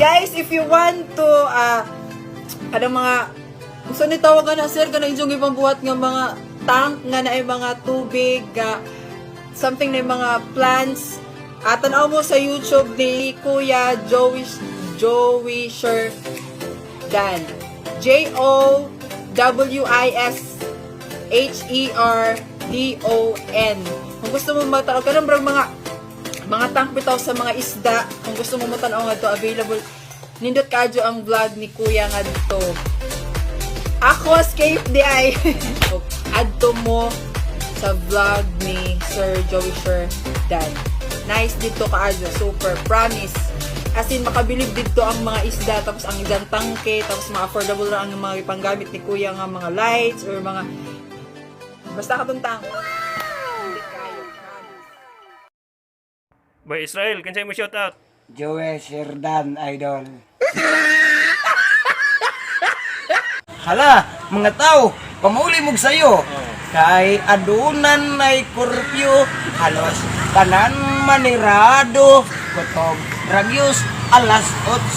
Guys, if you want to, kada mga, gusto ni tawagan na sir, kana inyong ibang buhat ng mga tank nga na ay mga tubig, something na mga plants. Tanaw mo sa YouTube ni Kuya Joey Sherdan. JOWISHERDON. Kung gusto mo matanaw, kanang mga tank bitaw sa mga isda, kung gusto mo matanaw nga to, available. Nindot kadyo ang vlog ni Kuya nga dito. Ako, escape di ay. Add to mo sa vlog ni Sir Joey Sherdan. Nice dito kaadyo, super, promise. As in, makabilib dito ang mga isda, tapos ang isang tangke, tapos mga affordable lang ang mga ipanggamit ni Kuya nga mga lights, or mga, basta katuntang. Hindi kayo, promise. Boy Israel, kansay mo shout out? Joey Sherdan, idol. Hala, mga tao, pamuli mong sayo. Kay adunan ay kurpyo, halos tanan manirado, kutog ragyos, alas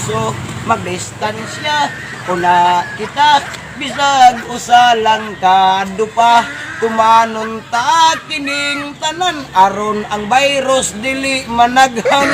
8, magdistansya, una kita, bisag usalang kadupa, tumanon ta kining tanan, aron ang virus dili managhan.